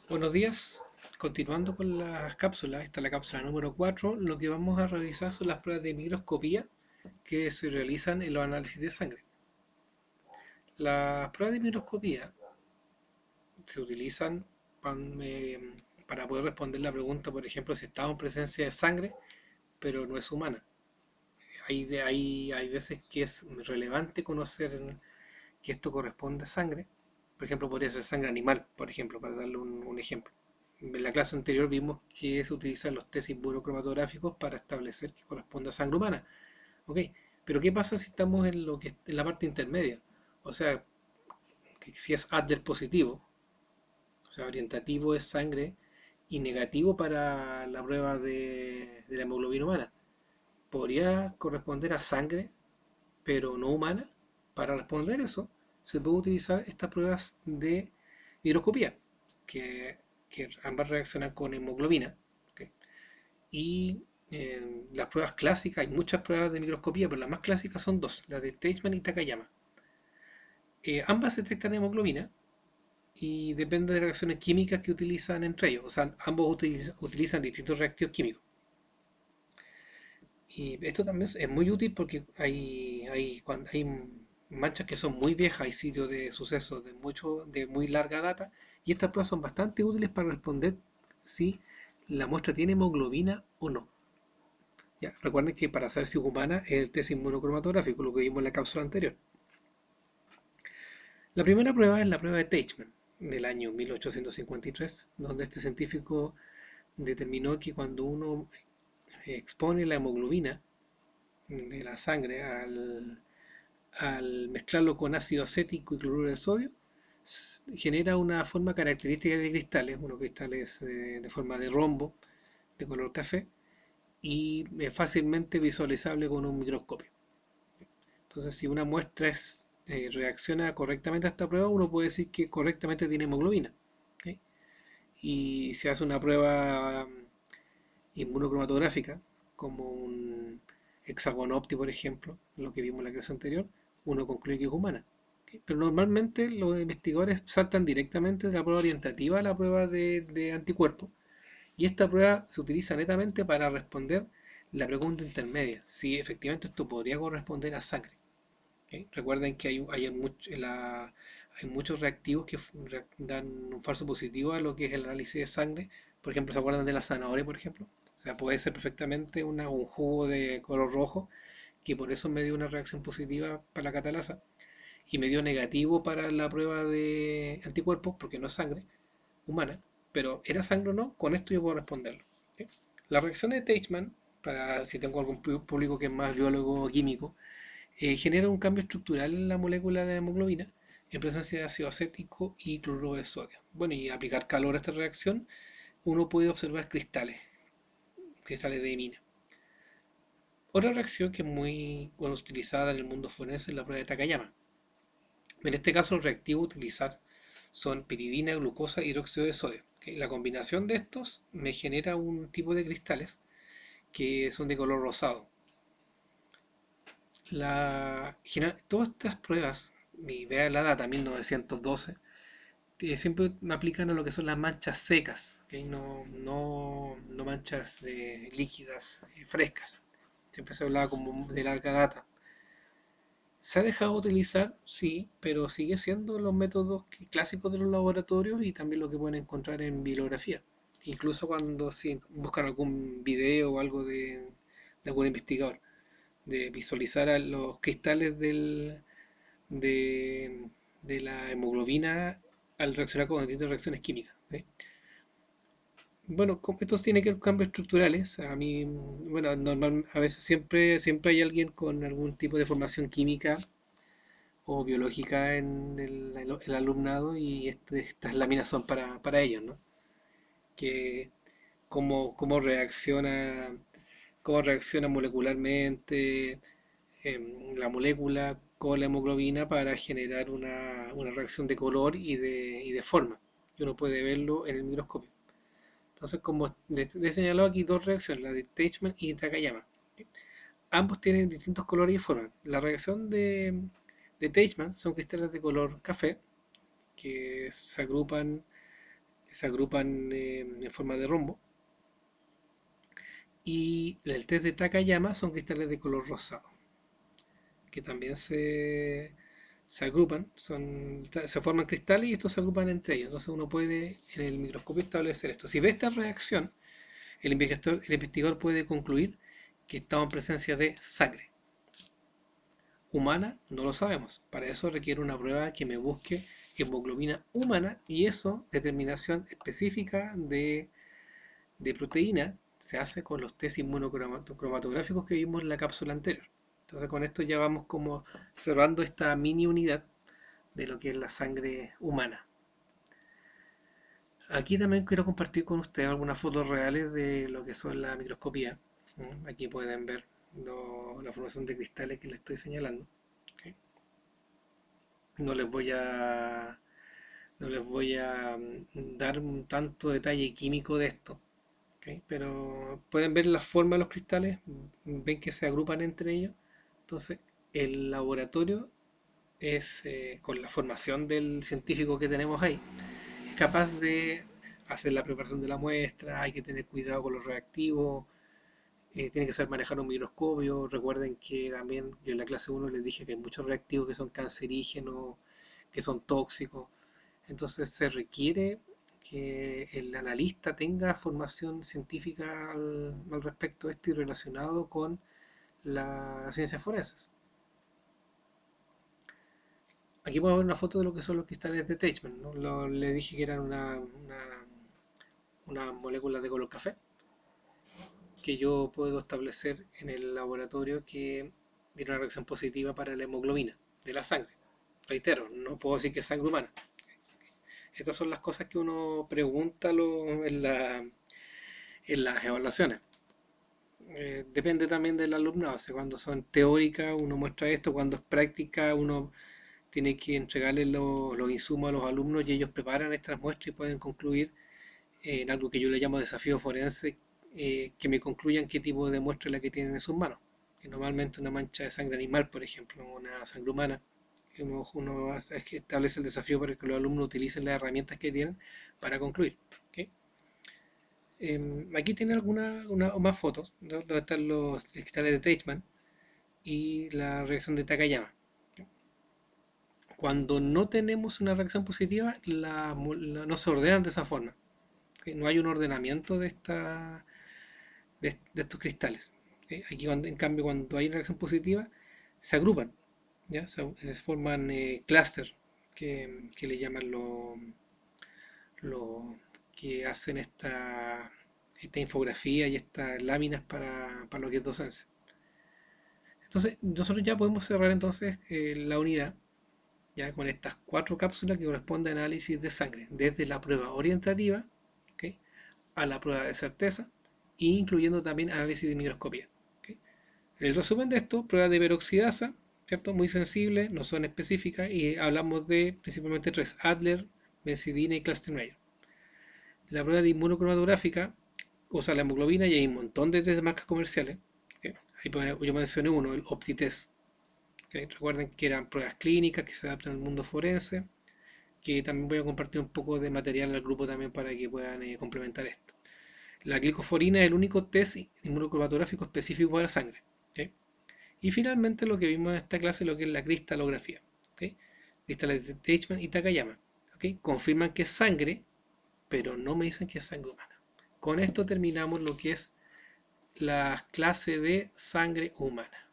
Buenos días, continuando con las cápsulas, esta es la cápsula número 4. Lo que vamos a revisar son las pruebas de microscopía que se realizan en los análisis de sangre. Las pruebas de microscopía se utilizan para poder responder la pregunta, por ejemplo, si estamos en presencia de sangre, pero no es humana. Hay veces que es relevante conocer que esto corresponde a sangre. Por ejemplo, podría ser sangre animal, por ejemplo, para darle un ejemplo. En la clase anterior vimos que se utilizan los test inmunocromatográficos para establecer que corresponde a sangre humana. Ok, pero ¿qué pasa si estamos en la parte intermedia? O sea, que si es Adler positivo, o sea, orientativo es sangre y negativo para la prueba de la hemoglobina humana. ¿Podría corresponder a sangre, pero no humana? Para responder eso, se puede utilizar estas pruebas de hidroscopía, que, que ambas reaccionan con hemoglobina. ¿Ok? Y las pruebas clásicas, hay muchas pruebas de microscopía, pero las más clásicas son dos, las de Teichmann y Takayama. Ambas detectan hemoglobina y depende de las reacciones químicas que utilizan entre ellos. O sea, ambos utilizan distintos reactivos químicos. Y esto también es muy útil porque hay manchas que son muy viejas, hay sitios de sucesos de muy larga data, y estas pruebas son bastante útiles para responder si la muestra tiene hemoglobina o no. Ya, recuerden que para saber si es humana es el test inmunocromatográfico, lo que vimos en la cápsula anterior. La primera prueba es la prueba de Teichmann del año 1853, donde este científico determinó que cuando uno expone la hemoglobina de la sangre al mezclarlo con ácido acético y cloruro de sodio, genera una forma característica de cristales, unos cristales de forma de rombo, de color café, y fácilmente visualizable con un microscopio. Entonces, si una muestra reacciona correctamente a esta prueba, uno puede decir que correctamente tiene hemoglobina. ¿Ok? Y se hace una prueba inmunocromatográfica, como un hexagonopti, por ejemplo, lo que vimos en la clase anterior, uno concluye que es humana. ¿Ok? Pero normalmente los investigadores saltan directamente de la prueba orientativa a la prueba de anticuerpos. Y esta prueba se utiliza netamente para responder la pregunta intermedia, si efectivamente esto podría corresponder a sangre. ¿Ok? Recuerden que hay muchos reactivos que dan un falso positivo a lo que es el análisis de sangre. Por ejemplo, ¿se acuerdan de la zanahoria, por ejemplo? O sea, puede ser perfectamente un jugo de color rojo, que por eso me dio una reacción positiva para la catalasa y me dio negativo para la prueba de anticuerpos, porque no es sangre humana, pero ¿era sangre o no? Con esto yo puedo responderlo. ¿Ok? La reacción de Teichmann, para si tengo algún público que es más biólogo o químico, genera un cambio estructural en la molécula de hemoglobina en presencia de ácido acético y cloruro de sodio. Bueno, y aplicar calor a esta reacción, uno puede observar cristales de mina. Otra reacción que es muy bueno, utilizada en el mundo forense es la prueba de Takayama. En este caso, el reactivo a utilizar son piridina, glucosa y hidróxido de sodio. ¿Ok? La combinación de estos me genera un tipo de cristales que son de color rosado. Todas estas pruebas, y vea la data 1912, siempre me aplican a lo que son las manchas secas, ¿ok? No manchas líquidas, frescas. Siempre se hablaba como de larga data. Se ha dejado de utilizar, sí, pero sigue siendo los métodos clásicos de los laboratorios y también lo que pueden encontrar en bibliografía. Incluso cuando si buscan algún video o algo de algún investigador, de visualizar a los cristales de, de la hemoglobina al reaccionar con distintas reacciones químicas. ¿Sí? Bueno, esto tiene que ver con cambios estructurales. A mí, bueno, a veces siempre hay alguien con algún tipo de formación química o biológica en el alumnado y estas láminas son para ellos, ¿no? Que cómo reacciona molecularmente la molécula con la hemoglobina para generar una reacción de color y de forma. Y uno puede verlo en el microscopio. Entonces, como les he señalado aquí dos reacciones, la de Teichmann y Takayama. Ambos tienen distintos colores y formas. La reacción de Teichmann son cristales de color café que se agrupan que se agrupan en forma de rombo. Y el test de Takayama son cristales de color rosado, que también se agrupan, se forman cristales y estos se agrupan entre ellos. Entonces uno puede en el microscopio establecer esto. Si ve esta reacción, el investigador puede concluir que estamos en presencia de sangre. Humana, no lo sabemos. Para eso requiere una prueba que me busque hemoglobina humana y eso, determinación específica de proteína, se hace con los test inmunocromatográficos que vimos en la cápsula anterior. Entonces con esto ya vamos como cerrando esta mini unidad de lo que es la sangre humana. Aquí también quiero compartir con ustedes algunas fotos reales de lo que son la microscopía. Aquí pueden ver la formación de cristales que les estoy señalando. ¿Ok? No les voy a, no les voy a dar un tanto detalle químico de esto. ¿Ok? Pero pueden ver la forma de los cristales, ven que se agrupan entre ellos. Entonces, el laboratorio es, con la formación del científico que tenemos ahí, es capaz de hacer la preparación de la muestra, hay que tener cuidado con los reactivos, tiene que saber manejar un microscopio. Recuerden que también yo en la clase 1 les dije que hay muchos reactivos que son cancerígenos, que son tóxicos. Entonces se requiere que el analista tenga formación científica al respecto de esto y relacionado con las ciencias forenses. Aquí podemos ver una foto de lo que son los cristales de Teichmann, ¿no? Le dije que eran una molécula de color café que yo puedo establecer en el laboratorio que tiene una reacción positiva para la hemoglobina de la sangre. Reitero, no puedo decir que es sangre humana. Estas son las cosas que uno pregunta en las evaluaciones. Depende también del alumnado. O sea, cuando son teóricas uno muestra esto, cuando es práctica uno tiene que entregarle los insumos a los alumnos y ellos preparan estas muestras y pueden concluir en algo que yo le llamo desafío forense, que me concluyan qué tipo de muestra es la que tienen en sus manos. Que normalmente una mancha de sangre animal, por ejemplo, una sangre humana, uno establece el desafío para que los alumnos utilicen las herramientas que tienen para concluir. ¿Ok? Aquí tiene más fotos, ¿no? Donde están los cristales de Teichmann y la reacción de Takayama. Cuando no tenemos una reacción positiva, no se ordenan de esa forma. ¿Ok? No hay un ordenamiento de estos cristales. ¿Ok? Aquí, en cambio, cuando hay una reacción positiva, se agrupan, ¿ya? Se forman clúster que le llaman lo que hacen esta infografía y estas láminas para lo que es docencia. Entonces, nosotros ya podemos cerrar entonces la unidad ya con estas 4 cápsulas que corresponden a análisis de sangre, desde la prueba orientativa, ¿ok?, a la prueba de certeza, e incluyendo también análisis de microscopía. ¿Ok? El resumen de esto: pruebas de peroxidasa, ¿cierto? Muy sensibles, no son específicas, y hablamos de principalmente 3: Adler, benzidina y Clastre-Mayer. La prueba de inmunocromatográfica usa la hemoglobina y hay un montón de test de marcas comerciales. ¿Ok? Ahí yo mencioné uno, el OptiTest. ¿Ok? Recuerden que eran pruebas clínicas que se adaptan al mundo forense, que también voy a compartir un poco de material al grupo también para que puedan complementar esto. La glicoforina es el único test inmunocromatográfico específico para la sangre. ¿Ok? Y finalmente lo que vimos en esta clase, lo que es la cristalografía. ¿Ok? Cristales de Teichmann y Takayama. ¿Ok? Confirman que es sangre, pero no me dicen que es sangre humana. Con esto terminamos lo que es la clase de sangre humana.